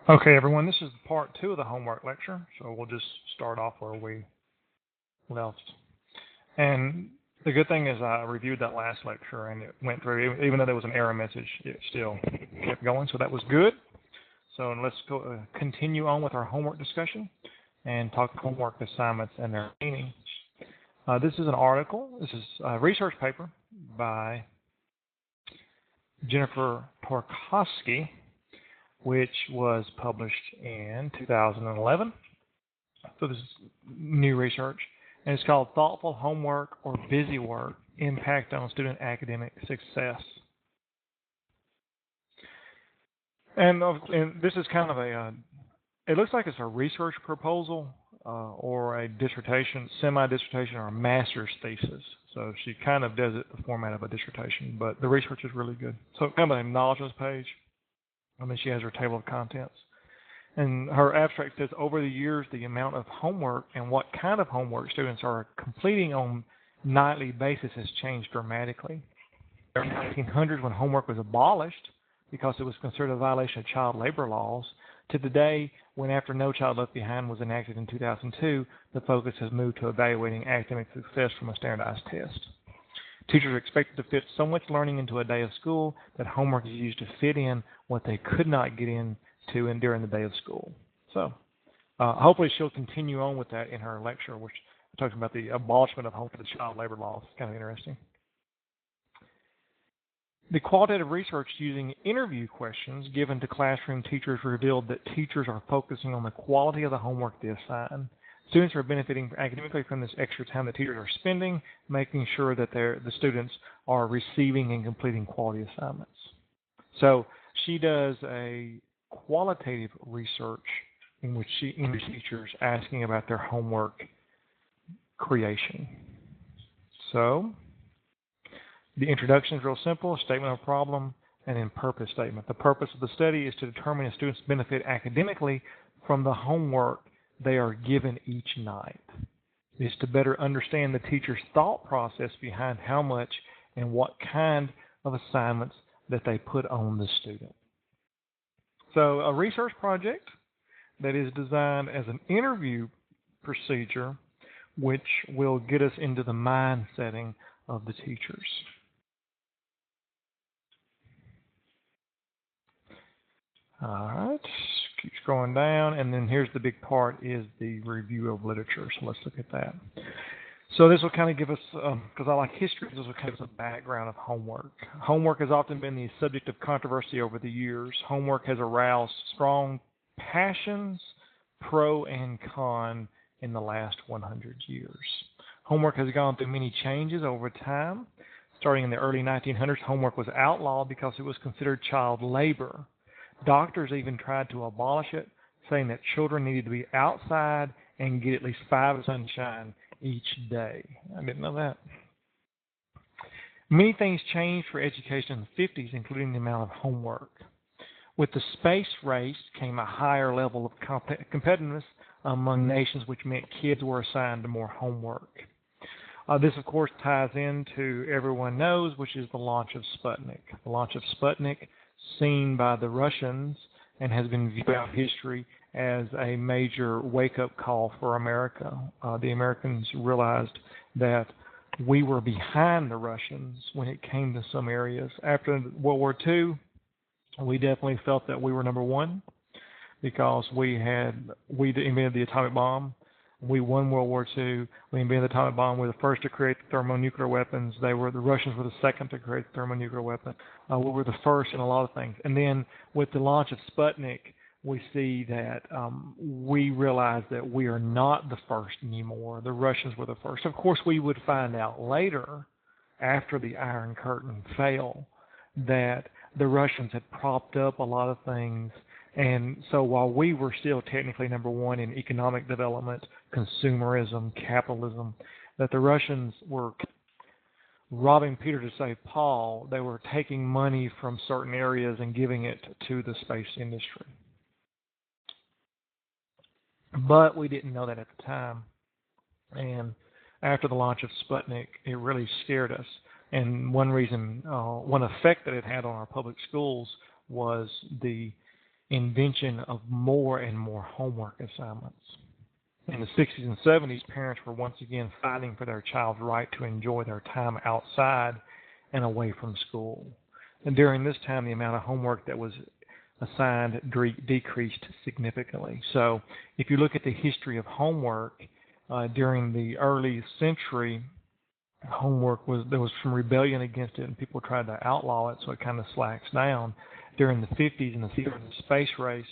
Okay, everyone, this is part two of the homework lecture, so we'll just start off where we left. And the good thing is I reviewed that last lecture and it went through, even though there was an error message, it still kept going, so that was good. So let's go continue on with our homework discussion and talk homework assignments and their meaning. This is an article, this is a research paper by Jennifer Torkowski, which was published in 2011. So this is new research, and it's called Thoughtful Homework or Busy Work, Impact on Student Academic Success. And this is kind of it looks like it's a research proposal or a dissertation, semi-dissertation, or a master's thesis. So she kind of does it the format of a dissertation, but the research is really good. So kind of an acknowledgments page. And then she has her table of contents. And her abstract says, over the years, the amount of homework and what kind of homework students are completing on nightly basis has changed dramatically. In the 1900s, when homework was abolished because it was considered a violation of child labor laws, to today, when After No Child Left Behind was enacted in 2002, the focus has moved to evaluating academic success from a standardized test. Teachers are expected to fit so much learning into a day of school that homework is used to fit in what they could not get into during the day of school. So hopefully she'll continue on with that in her lecture, which talks about the abolishment of the child labor laws. It's kind of interesting. The qualitative research using interview questions given to classroom teachers revealed that teachers are focusing on the quality of the homework they assign. Students are benefiting academically from this extra time that teachers are spending, making sure that the students are receiving and completing quality assignments. So she does a qualitative research in which she interviews teachers asking about their homework creation. So the introduction is real simple, a statement of problem, and then purpose statement. The purpose of the study is to determine if students benefit academically from the homework they are given each night. It is to better understand the teacher's thought process behind how much and what kind of assignments that they put on the student. So a research project that is designed as an interview procedure which will get us into the mind setting of the teachers. All right, keep scrolling down, and then here's the big part is the review of literature. So let's look at that. So this will kind of give us, because I like history, this will kind of give us a background of homework. Homework has often been the subject of controversy over the years. Homework has aroused strong passions, pro and con, in the last 100 years. Homework has gone through many changes over time. Starting in the early 1900s, homework was outlawed because it was considered child labor. Doctors even tried to abolish it, saying that children needed to be outside and get at least 5 of sunshine each day. I didn't know that. Many things changed for education in the 50s, including the amount of homework. With the space race came a higher level of competitiveness among nations, which meant kids were assigned to more homework. This, of course, ties into everyone knows, which is the launch of Sputnik. The launch of Sputnik, seen by the Russians and has been viewed throughout history as a major wake-up call for America. The Americans realized that we were behind the Russians when it came to some areas. After World War II, we definitely felt that we were number one because we invented the atomic bomb. We won World War II. We invented the atomic bomb. We were the first to create the thermonuclear weapons. The Russians were the second to create the thermonuclear weapon. We were the first in a lot of things. And then with the launch of Sputnik, we see that we realize that we are not the first anymore. The Russians were the first. Of course, we would find out later, after the Iron Curtain fell, that the Russians had propped up a lot of things. And so while we were still technically number one in economic development, consumerism, capitalism, that the Russians were robbing Peter to save Paul. They were taking money from certain areas and giving it to the space industry. But we didn't know that at the time. And after the launch of Sputnik, it really scared us. And one reason, one effect that it had on our public schools was the invention of more and more homework assignments. In the 60s and 70s, parents were once again fighting for their child's right to enjoy their time outside and away from school. And during this time, the amount of homework that was assigned decreased significantly. So if you look at the history of homework, during the early century, there was some rebellion against it, and people tried to outlaw it, so it kind of slacks down. During the 50s and the space race,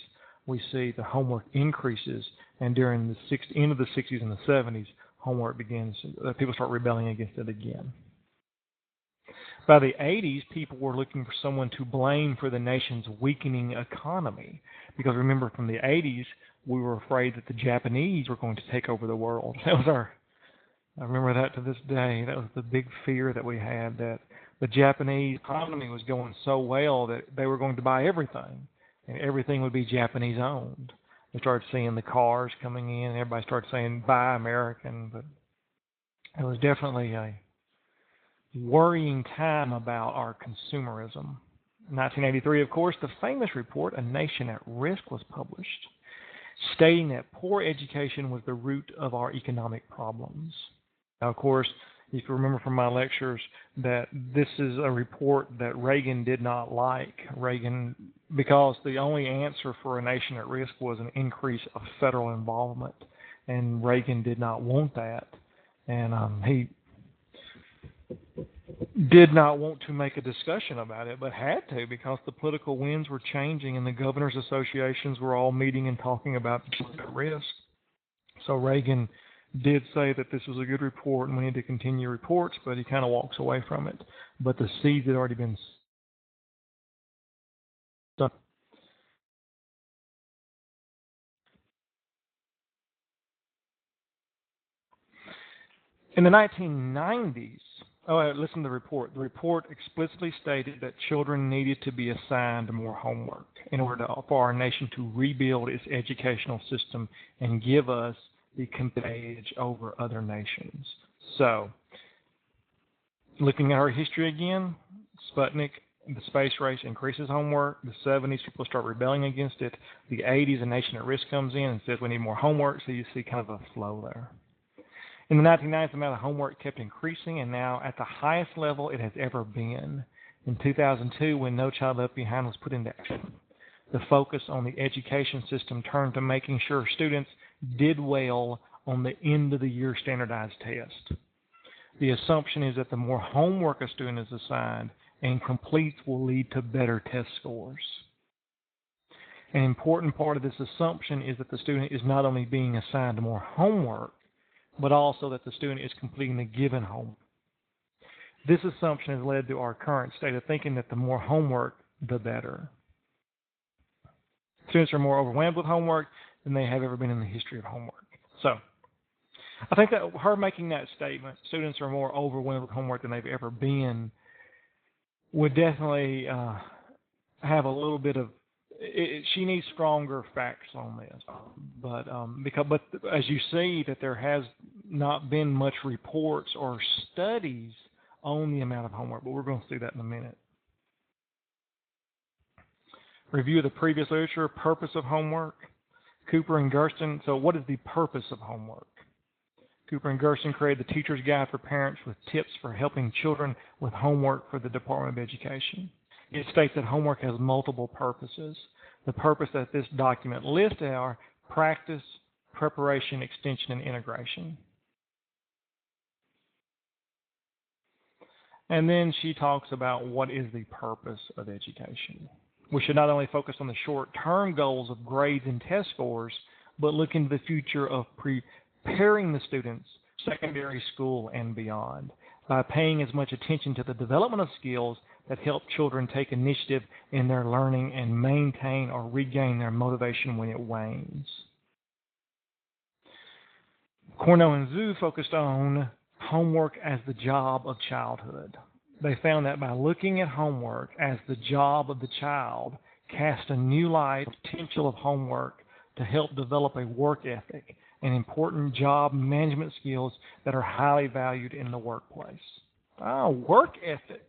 we see the homework increases, and during the end of the 60s and the 70s, homework begins. People start rebelling against it again. By the 80s, people were looking for someone to blame for the nation's weakening economy, because remember, from the 80s, we were afraid that the Japanese were going to take over the world. I remember that to this day. That was the big fear that we had, that the Japanese economy was going so well that they were going to buy everything, and everything would be Japanese owned. We started seeing the cars coming in, and everybody started saying, buy American, but it was definitely a worrying time about our consumerism. In 1983, of course, the famous report, A Nation at Risk, was published, stating that poor education was the root of our economic problems. Now, of course, if you remember from my lectures, that this is a report that Reagan did not like. Because the only answer for a nation at risk was an increase of federal involvement, and Reagan did not want that. And he did not want to make a discussion about it, but had to, because the political winds were changing and the governors' associations were all meeting and talking about the risk. So Reagan did say that this was a good report and we need to continue reports, but he kind of walks away from it. But the seeds had already been done. In the 1990s, listen to the report. The report explicitly stated that children needed to be assigned more homework in order for our nation to rebuild its educational system and give us the competitive edge over other nations. So, looking at our history again, Sputnik, the space race increases homework. The 70s, people start rebelling against it. The 80s, a nation at risk comes in and says we need more homework, so you see kind of a flow there. In the 1990s, the amount of homework kept increasing, and now at the highest level it has ever been. In 2002, when No Child Left Behind was put into action, the focus on the education system turned to making sure students did well on the end-of-the-year standardized test. The assumption is that the more homework a student is assigned and completes will lead to better test scores. An important part of this assumption is that the student is not only being assigned more homework, but also that the student is completing the given homework. This assumption has led to our current state of thinking that the more homework, the better. Students are more overwhelmed with homework than they have ever been in the history of homework. So, I think that her making that statement, students are more overwhelmed with homework than they've ever been, would definitely have a little bit of, she needs stronger facts on this. But as you see, that there has not been much reports or studies on the amount of homework, but we're going to see that in a minute. Review of the previous literature, purpose of homework. Cooper and Gersten. So what is the purpose of homework? Cooper and Gersten created the Teacher's Guide for Parents with tips for helping children with homework for the Department of Education. It states that homework has multiple purposes. The purpose that this document lists are practice, preparation, extension, and integration. And then she talks about what is the purpose of education. We should not only focus on the short-term goals of grades and test scores, but look into the future of preparing the students, secondary school and beyond, by paying as much attention to the development of skills that help children take initiative in their learning and maintain or regain their motivation when it wanes. Cornell and Zhu focused on homework as the job of childhood. They found that by looking at homework as the job of the child, cast a new light on the potential of homework to help develop a work ethic and important job management skills that are highly valued in the workplace. Work ethic.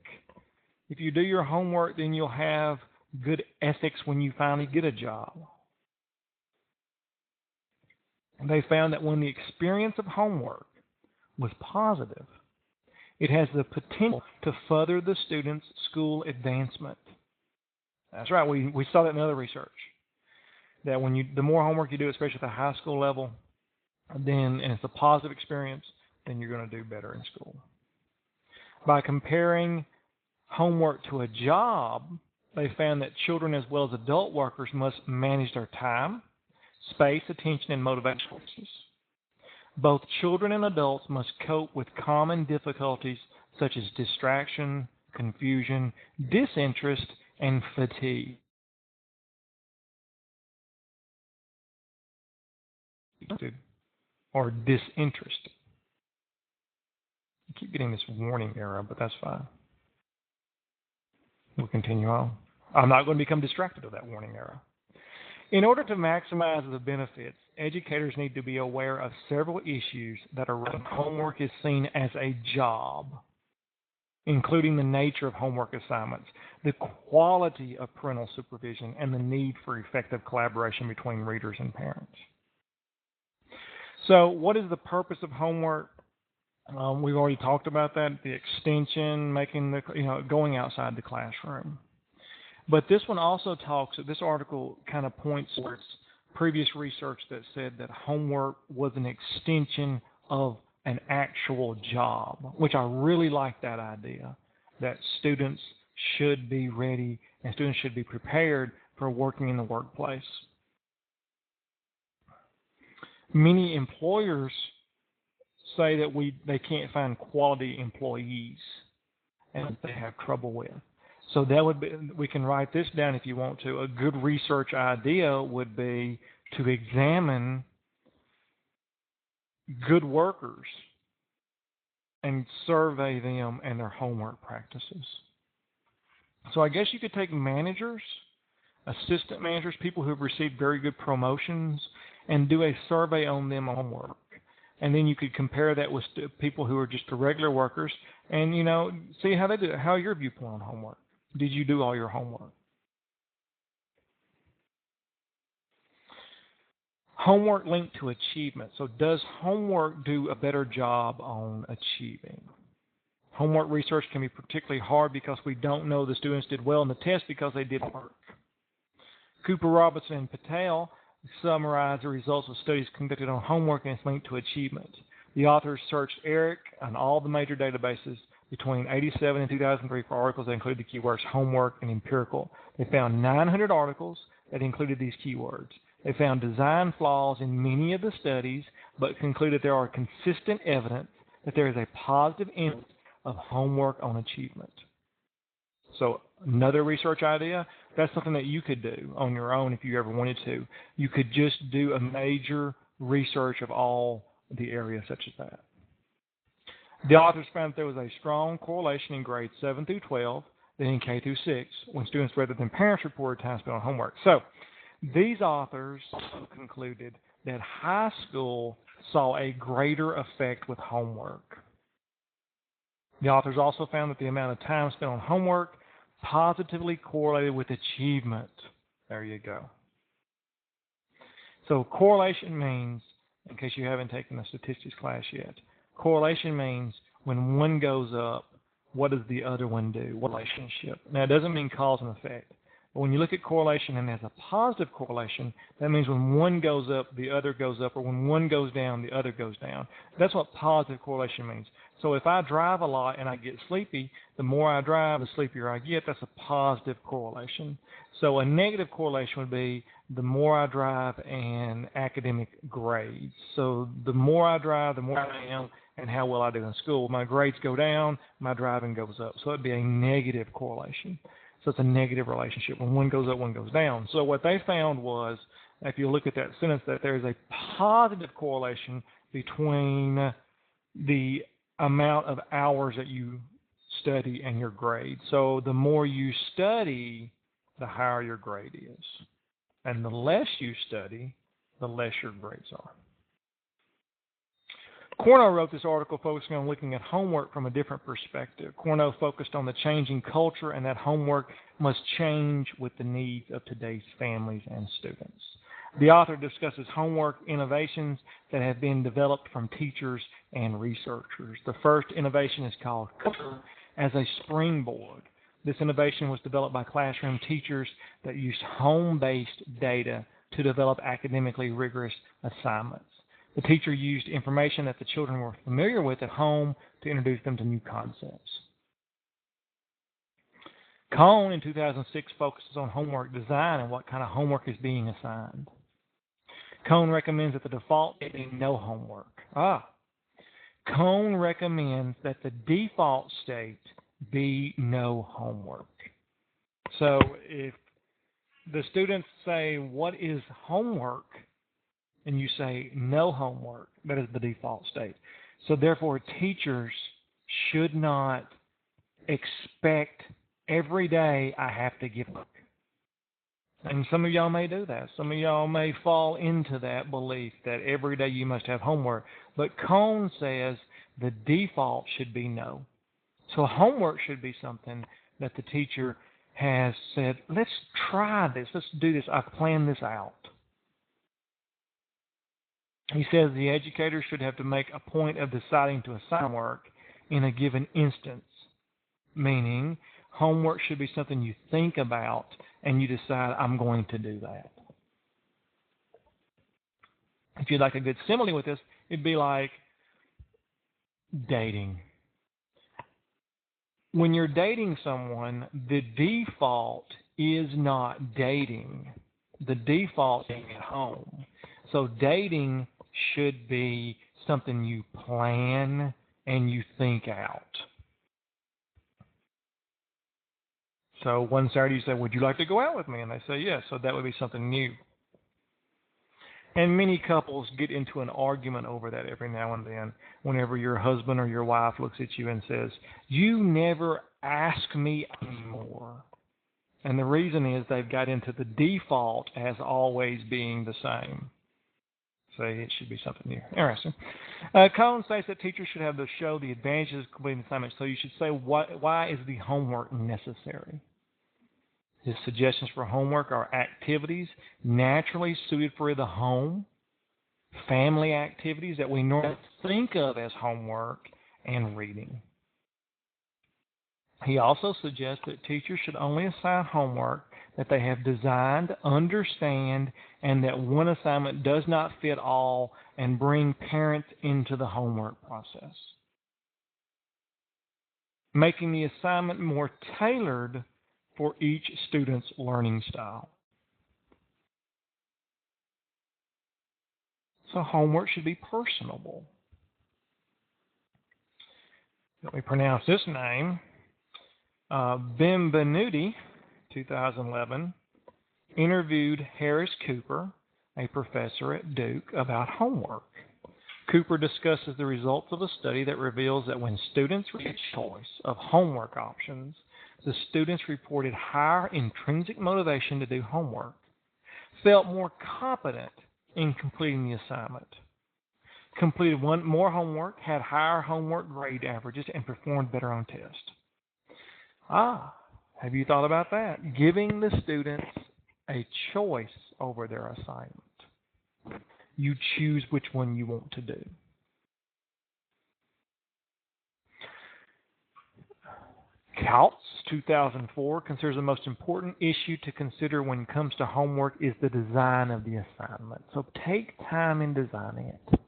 If you do your homework, then you'll have good ethics when you finally get a job. They found that when the experience of homework was positive, it has the potential to further the student's school advancement. That's right. We saw that in other research, that the more homework you do, especially at the high school level, and it's a positive experience, then you're going to do better in school. By comparing homework to a job, they found that children as well as adult workers must manage their time, space, attention, and motivation choices. Both children and adults must cope with common difficulties such as distraction, confusion, disinterest, and fatigue. Or disinterested. I keep getting this warning error, but that's fine. We'll continue on. I'm not going to become distracted of that warning error. In order to maximize the benefits, educators need to be aware of several issues that are when homework is seen as a job, including the nature of homework assignments, the quality of parental supervision, and the need for effective collaboration between readers and parents. So what is the purpose of homework? We've already talked about that, the extension, going outside the classroom. But this one also this article kind of points towards previous research that said that homework was an extension of an actual job, which I really like that idea, that students should be ready and students should be prepared for working in the workplace. Many employers say that they can't find quality employees and they have trouble with. So that would be, we can write this down if you want to. A good research idea would be to examine good workers and survey them and their homework practices. So I guess you could take managers, assistant managers, people who have received very good promotions, and do a survey on them on homework. And then you could compare that with people who are just the regular workers and, see how they do it. How your viewpoint on homework? Did you do all your homework? Homework linked to achievement. So does homework do a better job on achieving? Homework research can be particularly hard because we don't know the students did well in the test because they did work. Cooper, Robinson, and Patel summarize the results of studies conducted on homework and its linked to achievement. The authors searched ERIC on all the major databases between 1987 and 2003 for articles that included the keywords homework and empirical. They found 900 articles that included these keywords. They found design flaws in many of the studies, but concluded there are consistent evidence that there is a positive impact of homework on achievement. So another research idea, that's something that you could do on your own if you ever wanted to. You could just do a major research of all the areas such as that. The authors found that there was a strong correlation in grades 7 through 12 than in K through 6 when students rather than parents reported time spent on homework. So these authors concluded that high school saw a greater effect with homework. The authors also found that the amount of time spent on homework positively correlated with achievement. There you go. So correlation means, in case you haven't taken a statistics class yet, correlation means when one goes up, what does the other one do? What relationship? Now, it doesn't mean cause and effect. But when you look at correlation and there's a positive correlation, that means when one goes up, the other goes up, or when one goes down, the other goes down. That's what positive correlation means. So if I drive a lot and I get sleepy, the more I drive, the sleepier I get. That's a positive correlation. So a negative correlation would be the more I drive and academic grades. So the more I drive, the more I am and how well I do in school. My grades go down, my driving goes up. So it'd be a negative correlation. So it's a negative relationship. When one goes up, one goes down. So what they found was, if you look at that sentence, that there is a positive correlation between the amount of hours that you study and your grade. So the more you study, the higher your grade is. And the less you study, the less your grades are. Corno wrote this article focusing on looking at homework from a different perspective. Corno focused on the changing culture and that homework must change with the needs of today's families and students. The author discusses homework innovations that have been developed from teachers and researchers. The first innovation is called culture as a springboard. This innovation was developed by classroom teachers that used home-based data to develop academically rigorous assignments. The teacher used information that the children were familiar with at home to introduce them to new concepts. Cohn in 2006 focuses on homework design and what kind of homework is being assigned. Cohn recommends that the default be no homework. Cohn recommends that the default state be no homework. So if the students say, "What is homework?" and you say no homework, that is the default state. So therefore, teachers should not expect every day I have to give work. And some of y'all may do that. Some of y'all may fall into that belief that every day you must have homework. But Cohn says the default should be no. So homework should be something that the teacher has said, let's try this, let's do this, I've planned this out. He says the educator should have to make a point of deciding to assign work in a given instance, meaning homework should be something you think about and you decide, I'm going to do that. If you'd like a good simile with this, it'd be like dating. When you're dating someone, the default is not dating. The default is at home. So dating should be something you plan and you think out. So one Saturday you say, would you like to go out with me? And they say yes. So that would be something new. And many couples get into an argument over that every now and then, whenever your husband or your wife looks at you and says, you never ask me anymore. And the reason is they've got into the default as always being the same. So it should be something new. Interesting. Cohn states that teachers should have to show the advantages of completing assignments. So you should say, why is the homework necessary? His suggestions for homework are activities naturally suited for the home, family activities that we normally think of as homework, and reading. He also suggests that teachers should only assign homework that they have designed, understand, and that one assignment does not fit all, and bring parents into the homework process. Making the assignment more tailored for each student's learning style. So homework should be personable. Let me pronounce this name. Benvenuti, 2011, interviewed Harris Cooper, a professor at Duke, about homework. Cooper discusses the results of a study that reveals that when students reach a choice of homework options, the students reported higher intrinsic motivation to do homework, felt more competent in completing the assignment, completed more homework, had higher homework grade averages, and performed better on tests. Have you thought about that? Giving the students a choice over their assignment. You choose which one you want to do. Kautz, 2004, considers the most important issue to consider when it comes to homework is the design of the assignment. So take time in designing it.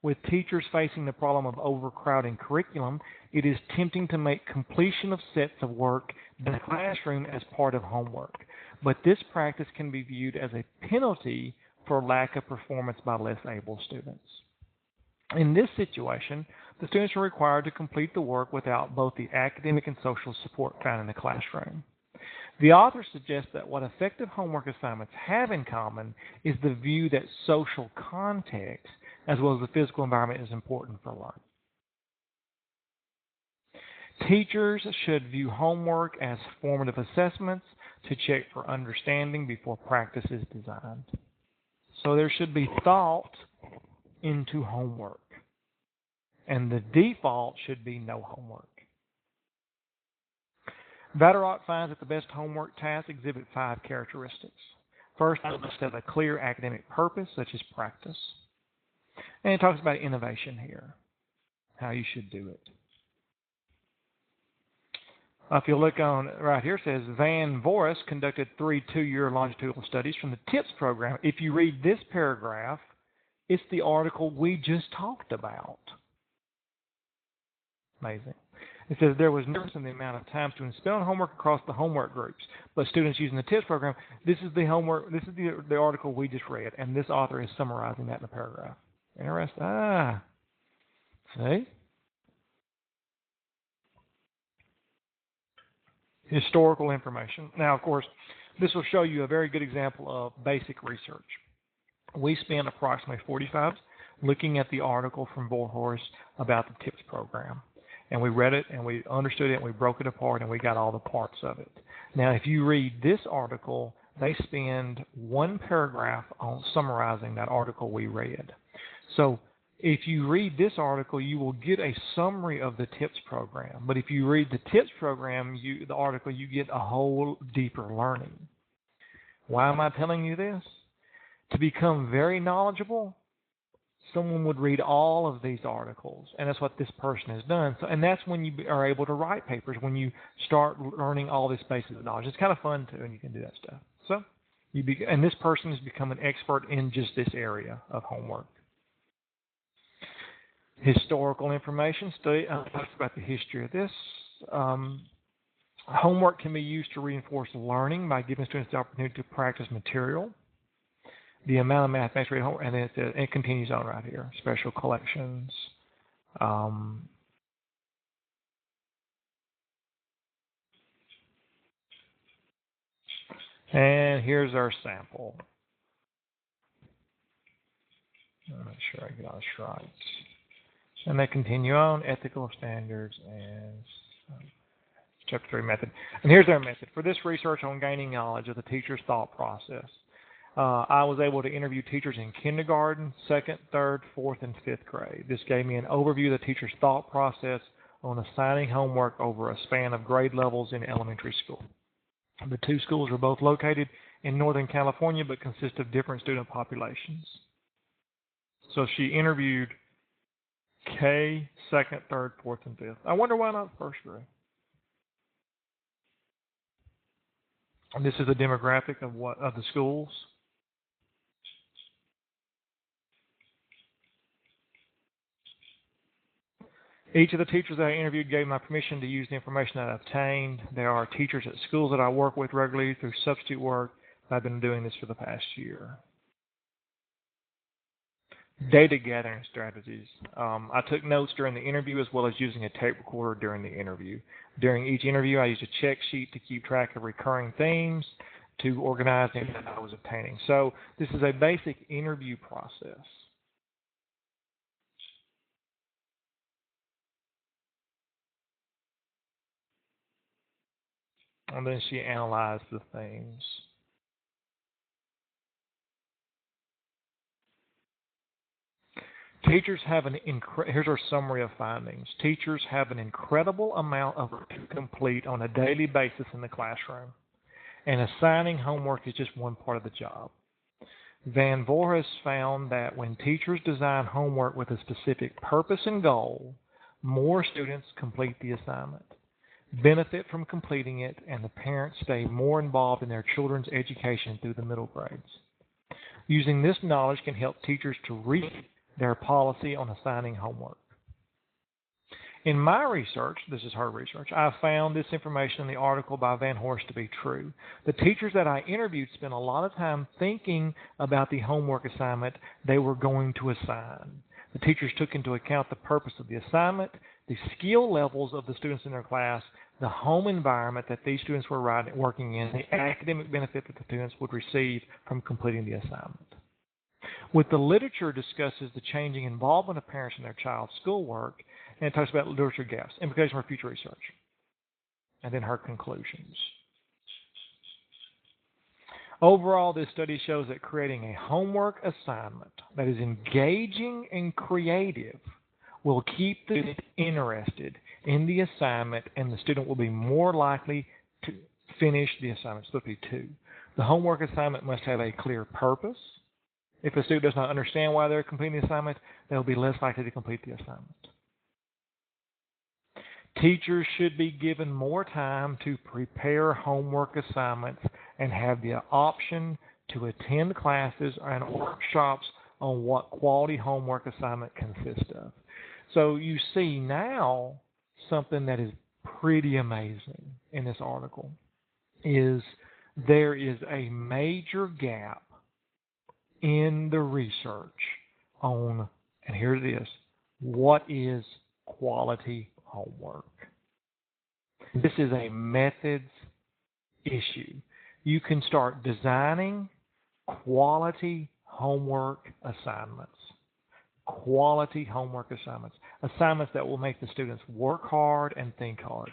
With teachers facing the problem of overcrowding curriculum, it is tempting to make completion of sets of work in the classroom as part of homework. But this practice can be viewed as a penalty for lack of performance by less able students. In this situation, the students are required to complete the work without both the academic and social support found in the classroom. The author suggests that what effective homework assignments have in common is the view that social context, as well as the physical environment, is important for learning. Teachers should view homework as formative assessments to check for understanding before practice is designed. So there should be thought into homework. and the default should be no homework. Vatterott finds that the best homework tasks exhibit 5 characteristics. First, it must have a clear academic purpose, such as practice. And it talks about innovation here, how you should do it. If you look on right here, it says Van Voris conducted 3 two-year longitudinal studies from the TIPS program. If you read this paragraph, it's the article we just talked about. Amazing. It says there was no difference in the amount of time students spent on homework across the homework groups, but students using the TIPS program, this is the homework. This is the article we just read, and this author is summarizing that in a paragraph. Interesting. See? Historical information. Now, of course, this will show you a very good example of basic research. We spent approximately 45 minutes looking at the article from Vorhorst about the TIPS program. And we read it, and we understood it, and we broke it apart, and we got all the parts of it. Now, if you read this article, they spend 1 paragraph on summarizing that article we read. So if you read this article, you will get a summary of the TIPS program. But if you read the TIPS program, the article, you get a whole deeper learning. Why am I telling you this? To become very knowledgeable, someone would read all of these articles, and that's what this person has done. So, and that's when you are able to write papers, when you start learning all this basic knowledge. It's kind of fun too, and you can do that stuff. So, and this person has become an expert in just this area of homework. Historical information study talks about the history of this. Homework can be used to reinforce learning by giving students the opportunity to practice material. The amount of mathematics read homework, and then it continues on right here. Special collections. And here's our sample. I'll make sure I get all this right. And they continue on, ethical standards and Chapter 3 method. And here's our method. For this research on gaining knowledge of the teacher's thought process, I was able to interview teachers in kindergarten, 2nd, 3rd, 4th, and 5th grade. This gave me an overview of the teacher's thought process on assigning homework over a span of grade levels in elementary school. The 2 schools are both located in Northern California but consist of different student populations. So she interviewed K, 2nd, 3rd, 4th, and 5th. I wonder why not 1st grade. And this is a demographic of the schools. Each of the teachers that I interviewed gave my permission to use the information that I obtained. There are teachers at schools that I work with regularly through substitute work. I've been doing this for the past year. Data gathering strategies. I took notes during the interview as well as using a tape recorder during the interview. During each interview, I used a check sheet to keep track of recurring themes to organize the information I was obtaining. So this is a basic interview process. And then she analyzed the themes. Teachers have here's our summary of findings. Teachers have an incredible amount of work to complete on a daily basis in the classroom, and assigning homework is just one part of the job. Van Voorhis found that when teachers design homework with a specific purpose and goal, more students complete the assignment, benefit from completing it, and the parents stay more involved in their children's education through the middle grades. Using this knowledge can help teachers to reach their policy on assigning homework. In my research, this is her research, I found this information in the article by Van Horst to be true. The teachers that I interviewed spent a lot of time thinking about the homework assignment they were going to assign. The teachers took into account the purpose of the assignment, the skill levels of the students in their class, the home environment that these students were working in, the academic benefit that the students would receive from completing the assignment. With the literature discusses the changing involvement of parents in their child's schoolwork, and it talks about literature gaps, implications for future research, and then her conclusions. Overall, this study shows that creating a homework assignment that is engaging and creative will keep the student interested in the assignment, and the student will be more likely to finish the assignment. So 2. The homework assignment must have a clear purpose. If a student does not understand why they're completing the assignment, they'll be less likely to complete the assignment. Teachers should be given more time to prepare homework assignments and have the option to attend classes and workshops on what quality homework assignment consists of. So you see now something that is pretty amazing in this article is there is a major gap in the research on, and here it is, what is quality homework. This is a methods issue. You can start designing quality homework assignments. Quality homework assignments. Assignments that will make the students work hard and think hard.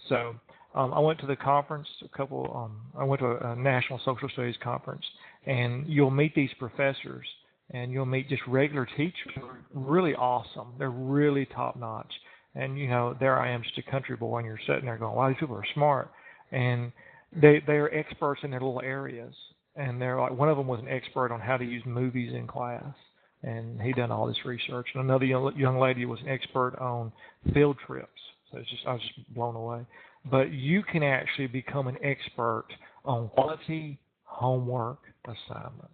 So I went to the conference I went to a national social studies conference, and you'll meet these professors and you'll meet just regular teachers who are really awesome. They're really top notch. And there I am, just a country boy, and you're sitting there going, wow, these people are smart. And they're experts in their little areas. And they're like, one of them was an expert on how to use movies in class, and he done all this research. And another young lady was an expert on field trips. So I was just blown away. But you can actually become an expert on quality homework assignments.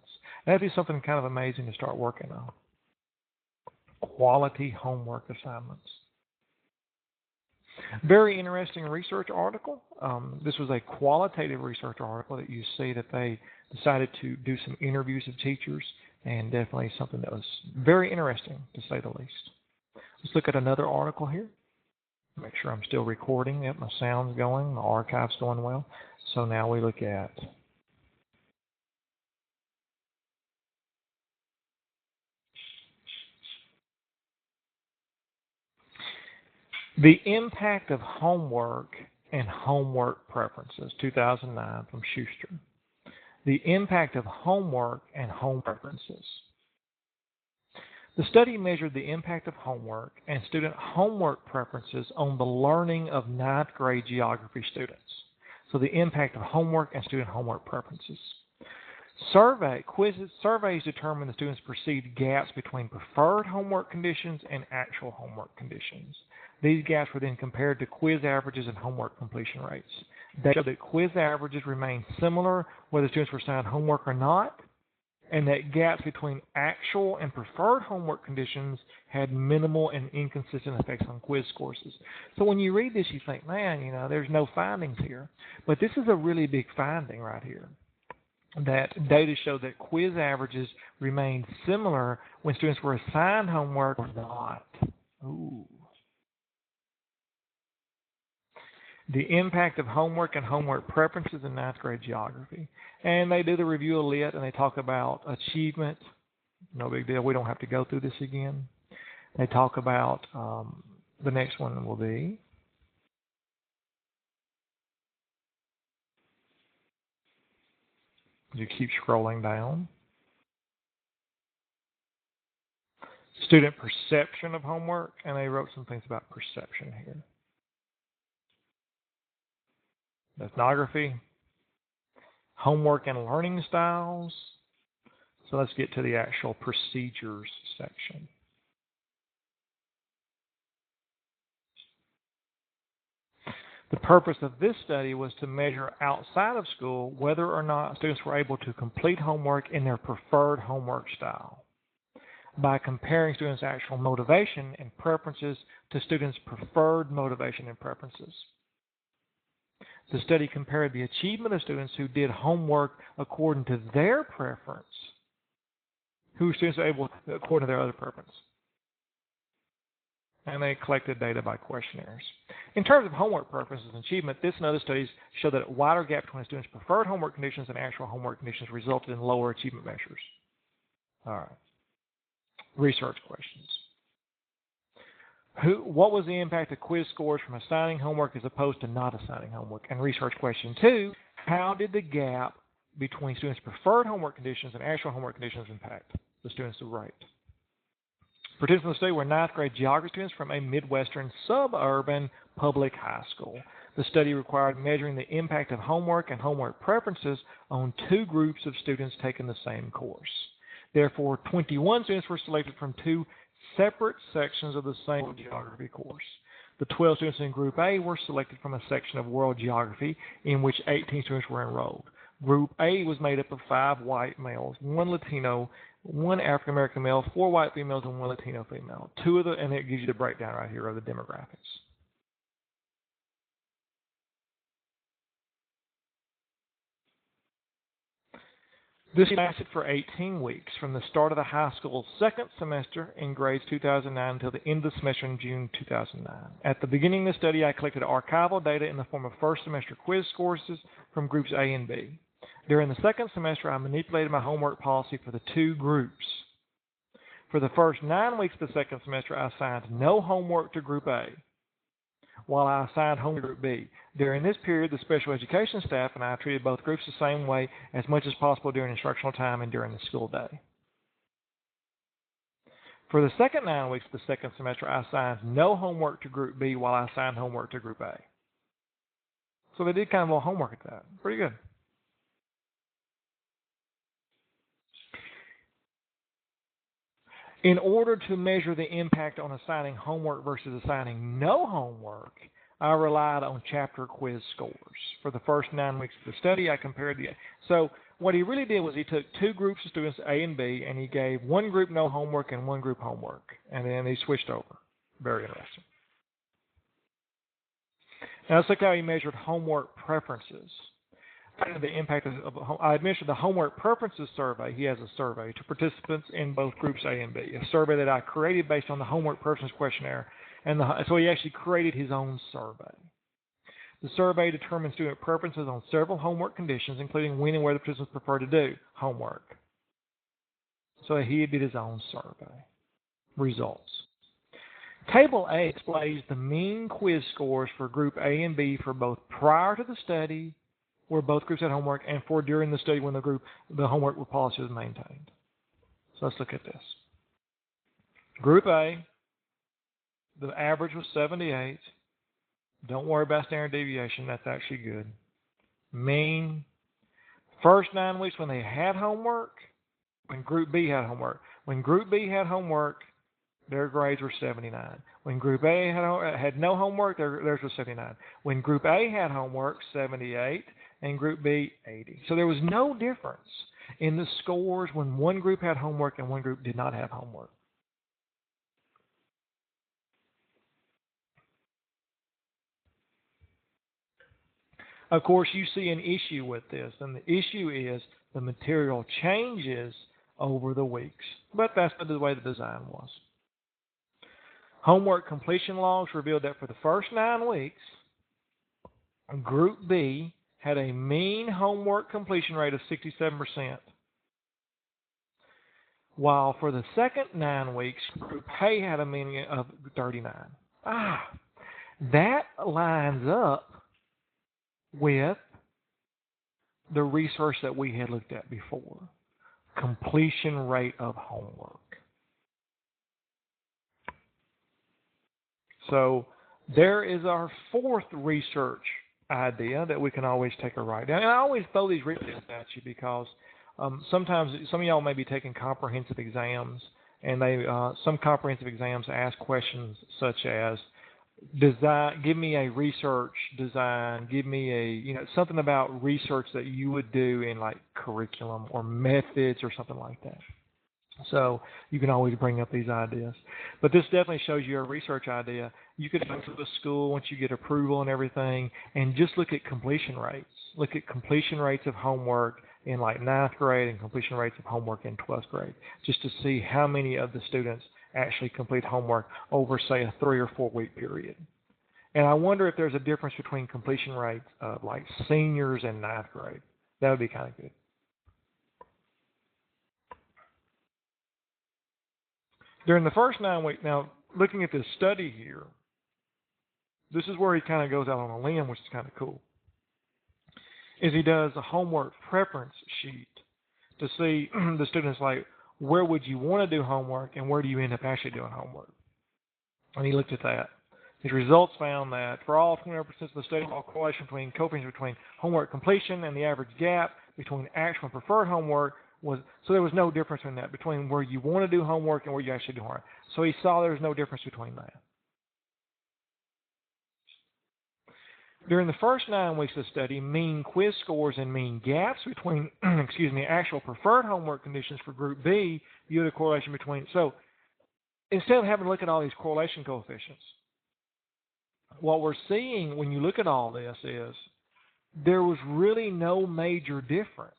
That'd be something kind of amazing to start working on. Quality homework assignments. Very interesting research article. This was a qualitative research article that you see that they decided to do some interviews of teachers, and definitely something that was very interesting, to say the least. Let's look at another article here. Make sure I'm still recording. Yep, my sound's going, my archive's going well. So now we look at the impact of homework and homework preferences, 2009 from Schuster. The impact of homework and home preferences. The study measured the impact of homework and student homework preferences on the learning of 9th grade geography students. So the impact of homework and student homework preferences. Surveys determine the students' perceived gaps between preferred homework conditions and actual homework conditions. These gaps were then compared to quiz averages and homework completion rates. They showed that quiz averages remained similar whether students were assigned homework or not, and that gaps between actual and preferred homework conditions had minimal and inconsistent effects on quiz scores. So when you read this, you think, man, there's no findings here. But this is a really big finding right here, that data show that quiz averages remained similar when students were assigned homework or not. Ooh. The impact of homework and homework preferences in 9th grade geography. And they do the review of lit, and they talk about achievement. No big deal. We don't have to go through this again. They talk about, the next one will be, you keep scrolling down. Student perception of homework, and they wrote some things about perception here. Ethnography, homework and learning styles. So let's get to the actual procedures section. The purpose of this study was to measure outside of school whether or not students were able to complete homework in their preferred homework style by comparing students' actual motivation and preferences to students' preferred motivation and preferences. The study compared the achievement of students who did homework according to their preference, who students are able according to their other preference. And they collected data by questionnaires. In terms of homework preferences and achievement, this and other studies show that a wider gap between students' preferred homework conditions and actual homework conditions resulted in lower achievement measures. All right. Research questions. What was the impact of quiz scores from assigning homework as opposed to not assigning homework? And research question 2, how did the gap between students' preferred homework conditions and actual homework conditions impact the students' rate? Participants in the study were ninth grade geography students from a Midwestern suburban public high school. The study required measuring the impact of homework and homework preferences on two groups of students taking the same course. Therefore, 21 students were selected from two separate sections of the same geography course. The 12 students in Group A were selected from a section of world geography in which 18 students were enrolled. Group A was made up of 5 white males, 1 Latino, 1 African American male, 4 white females, and 1 Latino female. And it gives you the breakdown right here of the demographics. This lasted for 18 weeks, from the start of the high school's second semester in grades 2009 until the end of the semester in June 2009. At the beginning of the study, I collected archival data in the form of first semester quiz scores from groups A and B. During the second semester, I manipulated my homework policy for the two groups. For the first 9 weeks of the second semester, I assigned no homework to Group A, while I assigned homework to Group B. During this period, the special education staff and I treated both groups the same way as much as possible during instructional time and during the school day. For the second 9 weeks of the second semester, I assigned no homework to Group B while I assigned homework to Group A. So they did kind of a little homework at that. Pretty good. In order to measure the impact on assigning homework versus assigning no homework, I relied on chapter quiz scores. For the first 9 weeks of the study, I compared the... So what he really did was he took two groups of students, A and B, and he gave one group no homework and one group homework. And then he switched over. Very interesting. Now let's look how he measured homework preferences. The impact of I mentioned the homework preferences survey. He has a survey to participants in both groups A and B, a survey that I created based on the homework preferences questionnaire, and so he actually created his own survey. The survey determined student preferences on several homework conditions, including when and where the participants prefer to do homework. So he did his own survey. Results. Table A displays the mean quiz scores for Group A and B for both prior to the study, where both groups had homework, and for during the study when the homework policy was maintained. So let's look at this. Group A, the average was 78. Don't worry about standard deviation. That's actually good. Mean, first 9 weeks when they had homework, when Group B had homework. When Group B had homework, their grades were 79. When Group A had no homework, theirs was 79. When Group A had homework, 78. And Group B, 80. So there was no difference in the scores when one group had homework and one group did not have homework. Of course, you see an issue with this, and the issue is the material changes over the weeks. But that's the way the design was. Homework completion logs revealed that for the first 9 weeks, Group B had a mean homework completion rate of 67%, while for the second 9 weeks, Group A had a mean of 39. That lines up with the research that we had looked at before, completion rate of homework. So there is our fourth research idea that we can always take a write down. And I always throw these researches at you because sometimes some of y'all may be taking comprehensive exams, and some comprehensive exams ask questions such as give me a research design, give me something about research that you would do in like curriculum or methods or something like that. So you can always bring up these ideas. But this definitely shows you a research idea. You could go to the school once you get approval and everything and just look at completion rates. Look at completion rates of homework in like 9th grade and completion rates of homework in 12th grade, just to see how many of the students actually complete homework over, say, a 3 or 4 week period. And I wonder if there's a difference between completion rates of like seniors and 9th grade. That would be kind of good. During the first 9 weeks, now looking at this study here, this is where he kind of goes out on a limb, which is kind of cool, is he does a homework preference sheet to see the students like, where would you want to do homework, and where do you end up actually doing homework? And he looked at that. His results found that for all 29% of the study, all correlation between coefficients between homework completion and the average gap between actual and preferred homework was, so there was no difference in that between where you want to do homework and where you actually do homework. So he saw there was no difference between that. During the first 9 weeks of the study, mean quiz scores and mean gaps between, actual preferred homework conditions for Group B yielded a correlation between. So instead of having to look at all these correlation coefficients, what we're seeing when you look at all this is there was really no major difference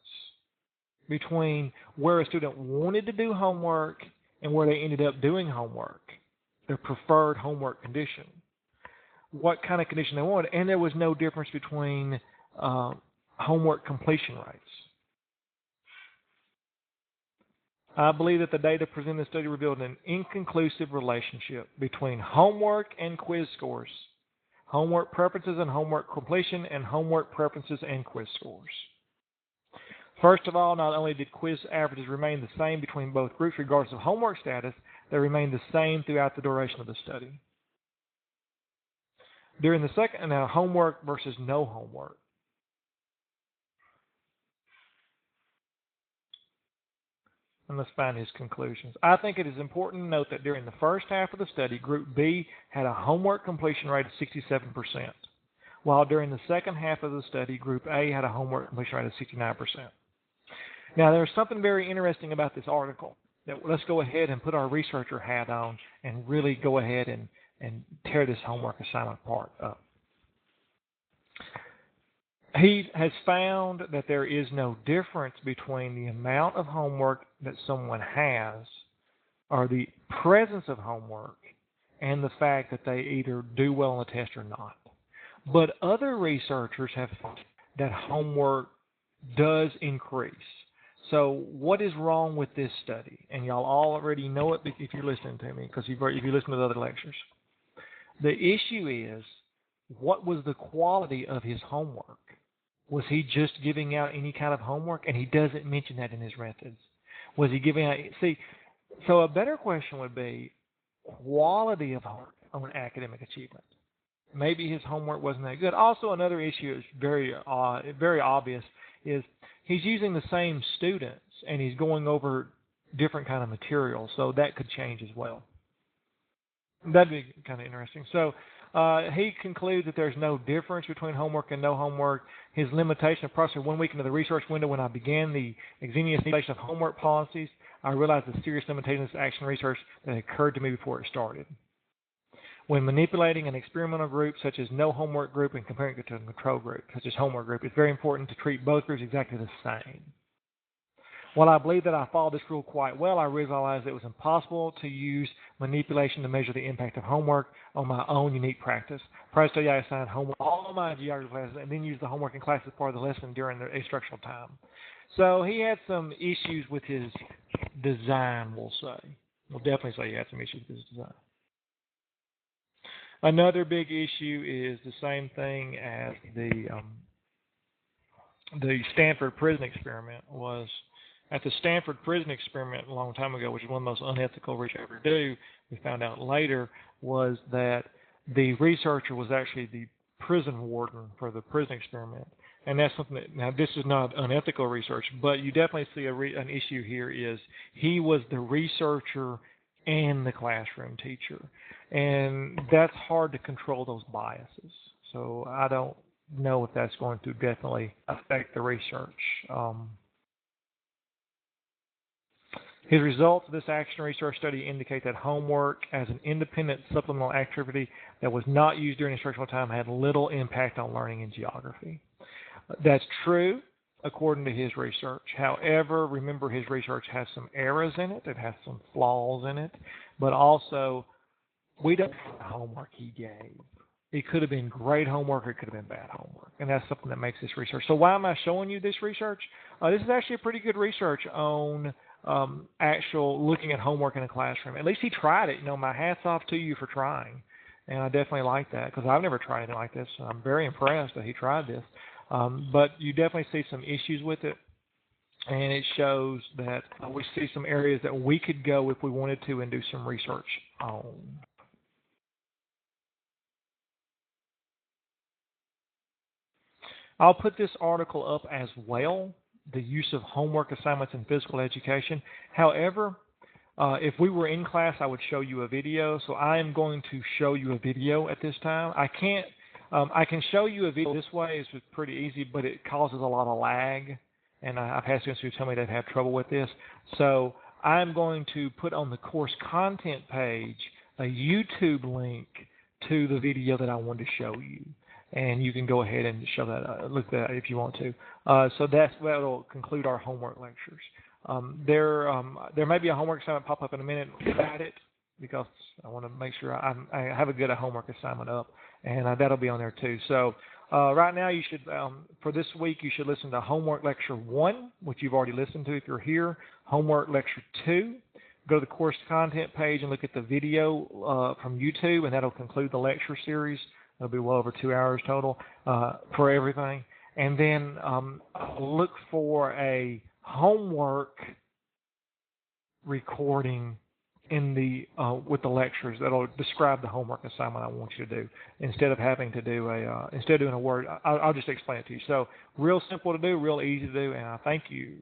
between where a student wanted to do homework and where they ended up doing homework, their preferred homework condition, what kind of condition they wanted, and there was no difference between homework completion rates. I believe that the data presented in the study revealed an inconclusive relationship between homework and quiz scores, homework preferences and homework completion, and homework preferences and quiz scores. First of all, not only did quiz averages remain the same between both groups regardless of homework status, they remained the same throughout the duration of the study. During the second, now homework versus no homework. And let's find his conclusions. I think it is important to note that during the first half of the study, Group B had a homework completion rate of 67%, while during the second half of the study, Group A had a homework completion rate of 69%. Now, there's something very interesting about this article. Let's go ahead and put our researcher hat on and really go ahead and tear this homework assignment part up. He has found that there is no difference between the amount of homework that someone has or the presence of homework and the fact that they either do well on the test or not. But other researchers have found that homework does increase. So what is wrong with this study? And y'all already know it if you're listening to me, because if you listen to the other lectures. The issue is, what was the quality of his homework? Was he just giving out any kind of homework? And he doesn't mention that in his methods. Was he giving out, so a better question would be quality of homework on academic achievement. Maybe his homework wasn't that good. Also, another issue is very obvious is he's using the same students and he's going over different kind of material, so that could change as well. That'd be kind of interesting. So he concludes that there's no difference between homework and no homework. His limitation, approximately 1 week into the research window when I began the exegesis of homework policies, I realized the serious limitations of action research that occurred to me before it started. When manipulating an experimental group such as no homework group and comparing it to a control group such as homework group, it's very important to treat both groups exactly the same. While I believe that I followed this rule quite well, I realized it was impossible to use manipulation to measure the impact of homework on my own unique practice. Prior to study, I assigned homework to all my geography classes and then used the homework in class as part of the lesson during the instructional time. So he had some issues with his design, we'll say. We'll definitely say he had some issues with his design. Another big issue is the same thing as the Stanford prison experiment was. At the Stanford prison experiment a long time ago, which is one of the most unethical research ever do, we found out later, was that the researcher was actually the prison warden for the prison experiment. And that's something that, now this is not unethical research, but you definitely see an issue here is he was the researcher and the classroom teacher. And that's hard to control those biases. So I don't know if that's going to definitely affect the research. His results of this action research study indicate that homework as an independent supplemental activity that was not used during instructional time had little impact on learning in geography. That's true according to his research. However, remember his research has some errors in it. It has some flaws in it. But also, we don't know the homework he gave. It could have been great homework or it could have been bad homework. And that's something that makes this research. So why am I showing you this research? This is actually a pretty good research on actual looking at homework in a classroom. At least he tried it. My hat's off to you for trying. And I definitely like that because I've never tried anything like this. So I'm very impressed that he tried this. But you definitely see some issues with it. and it shows that we see some areas that we could go if we wanted to and do some research on. I'll put this article up as well, the use of homework assignments in physical education. However, if we were in class, I would show you a video. So I am going to show you a video at this time. I can show you a video this way. It's pretty easy, but it causes a lot of lag. And I've had students who tell me they've had trouble with this. So I'm going to put on the course content page a YouTube link to the video that I wanted to show you. And you can go ahead and show that, look at that if you want to. So that'll conclude our homework lectures. There may be a homework assignment pop up in a minute about it, because I want to make sure I have a good homework assignment up, and that'll be on there too. So right now, you should for this week you should listen to homework lecture 1, which you've already listened to if you're here. Homework lecture 2. Go to the course content page and look at the video from YouTube, and that'll conclude the lecture series. It'll be well over 2 hours total for everything. And then look for a homework recording in the with the lectures that'll describe the homework assignment I want you to do, instead of having to do instead of doing a word. I'll just explain it to you. So real simple to do, real easy to do, and I thank you.